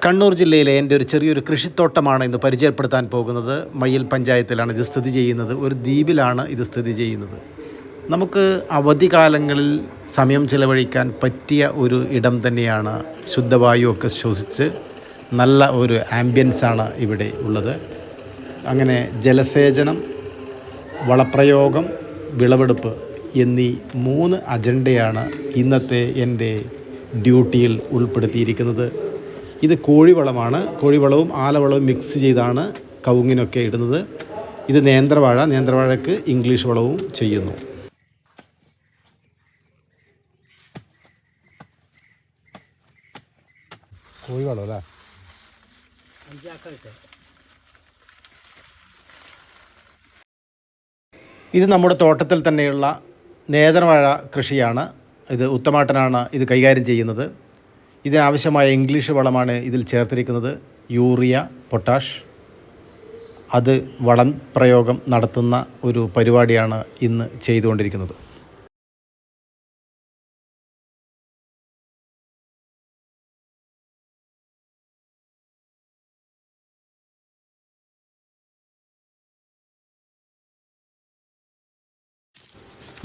കണ്ണൂർ ജില്ലയിലെ എൻ്റെ ഒരു ചെറിയൊരു കൃഷിത്തോട്ടമാണ് ഇന്ന് പരിചയപ്പെടുത്താൻ പോകുന്നത്. മയ്യിൽ പഞ്ചായത്തിലാണ് ഇത് സ്ഥിതി ചെയ്യുന്നത്. ഒരു ദ്വീപിലാണ് ഇത് സ്ഥിതി ചെയ്യുന്നത്. നമുക്ക് അവധിക്കാലങ്ങളിൽ സമയം ചിലവഴിക്കാൻ പറ്റിയ ഒരു ഇടം തന്നെയാണ്. ശുദ്ധവായുവൊക്കെ ശ്വസിച്ച് നല്ല ഒരു ആംബിയൻസാണ് ഇവിടെ ഉള്ളത്. അങ്ങനെ ജലസേചനം, വളപ്രയോഗം, വിളവെടുപ്പ് എന്നീ 3 അജണ്ടയാണ് ഇന്നത്തെ എൻ്റെ ഡ്യൂട്ടിയിൽ ഉൾപ്പെടുത്തിയിരിക്കുന്നത്. ഇത് കോഴിവളമാണ്. കോഴിവളവും ആലവളവും മിക്സ് ചെയ്താണ് കവുങ്ങിനൊക്കെ ഇടുന്നത്. ഇത് നേന്ത്രവാഴയ്ക്ക് ഇംഗ്ലീഷ് വളവും ചെയ്യുന്നു. കോഴിവളം അല്ലേ? ഇത് നമ്മുടെ തോട്ടത്തിൽ തന്നെയുള്ള നേന്ത്രവാഴ കൃഷിയാണ്. ഇത് ഉത്തമാട്ടനാണ് ഇത് കൈകാര്യം ചെയ്യുന്നത്. ഇതിനാവശ്യമായ ഇംഗ്ലീഷ് വളമാണ് ഇതിൽ ചേർത്തിരിക്കുന്നത്. Urea, potash. അത് വളം പ്രയോഗം നടത്തുന്ന ഒരു പരിപാടിയാണ് ഇന്ന് ചെയ്തുകൊണ്ടിരിക്കുന്നത്.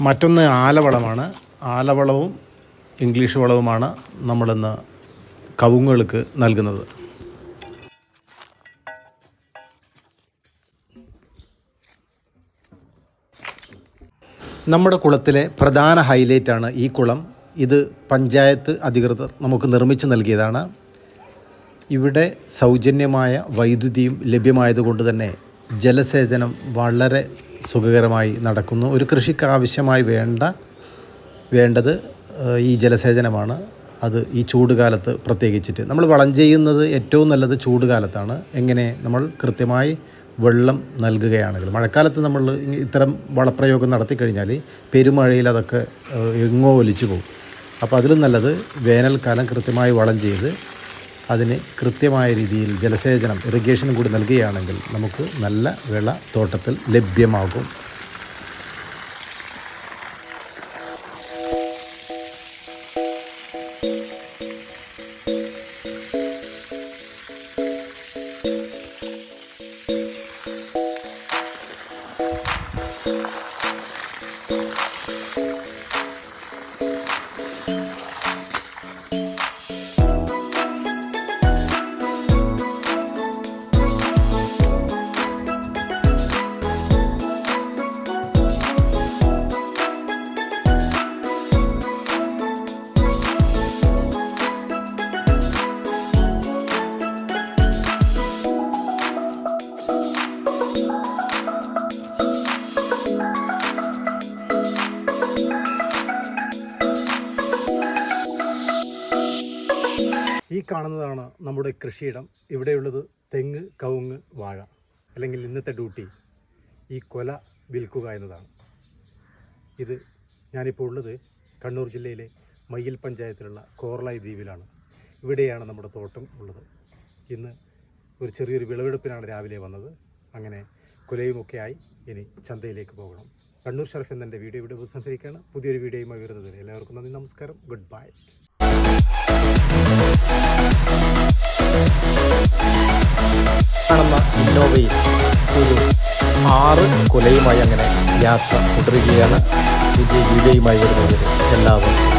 മറ്റൊന്ന് ആലവളമാണ്. ആലവളവും ഇംഗ്ലീഷ് വളവുമാണ് നമ്മളിന്ന് കവുങ്ങുകൾക്ക് നൽകുന്നത്. നമ്മുടെ കുളത്തിലെ പ്രധാന ഹൈലൈറ്റാണ് ഈ കുളം. ഇത് പഞ്ചായത്ത് അധികൃതർ നമുക്ക് നിർമ്മിച്ച് നൽകിയതാണ്. ഇവിടെ സൗജന്യമായ വൈദ്യുതിയും ലഭ്യമായതുകൊണ്ട് തന്നെ ജലസേചനം വളരെ സുഖകരമായി നടക്കുന്നു. ഒരു കൃഷിക്ക് ആവശ്യമായി വേണ്ടത് ഈ ജലസേചനമാണ്. അത് ഈ ചൂടുകാലത്ത് പ്രത്യേകിച്ചിട്ട് നമ്മൾ വളം ചെയ്യുന്നത് ഏറ്റവും നല്ലത് ചൂടുകാലത്താണ്. എങ്ങനെ നമ്മൾ കൃത്യമായി വെള്ളം നൽകുകയാണെങ്കിൽ. മഴക്കാലത്ത് നമ്മൾ ഇത്തരം വളപ്രയോഗം നടത്തിക്കഴിഞ്ഞാൽ പെരുമഴയിൽ അതൊക്കെ എങ്ങോ ഒലിച്ചു പോകും. അപ്പോൾ അതിലും നല്ലത് വേനൽക്കാലം കൃത്യമായി വളം ചെയ്ത് അതിന് കൃത്യമായ രീതിയിൽ ജലസേചനം, ഇറിഗേഷനും കൂടി നൽകുകയാണെങ്കിൽ നമുക്ക് നല്ല വിള തോട്ടത്തിൽ ലഭ്യമാകും. ഈ കാണുന്നതാണ് നമ്മുടെ കൃഷിയിടം. ഇവിടെയുള്ളത് തെങ്ങ്, കവുങ്ങ്, വാഴ. അല്ലെങ്കിൽ ഇന്നത്തെ ഡ്യൂട്ടി ഈ കൊല വിൽക്കുക എന്നതാണ്. ഇത് ഞാനിപ്പോൾ ഉള്ളത് കണ്ണൂർ ജില്ലയിലെ മയ്യിൽ പഞ്ചായത്തിലുള്ള കോർളായി ദ്വീപിലാണ്. ഇവിടെയാണ് നമ്മുടെ തോട്ടം ഉള്ളത്. ഇന്ന് ഒരു ചെറിയൊരു വിളവെടുപ്പിനാണ് രാവിലെ വന്നത്. അങ്ങനെ കൊലയുമൊക്കെയായി ഇനി ചന്തയിലേക്ക് പോകണം. കണ്ണൂർ ഷറഫ് എന്നെ വീഡിയോ ഇവിടെ ഉപസംഹരിക്കുകയാണ്. പുതിയൊരു വീഡിയോയുമായി വരുന്നത് എല്ലാവർക്കും നന്ദി, നമസ്കാരം, ഗുഡ് ബൈ. കാണുന്ന ഇന്നോവയിൽ ഒരു 6 കൊലയുമായി അങ്ങനെ യാത്ര തുടരുകയാണ്. പുതിയ വീഡിയോയുമായി വരുന്നതിന് എല്ലാവർക്കും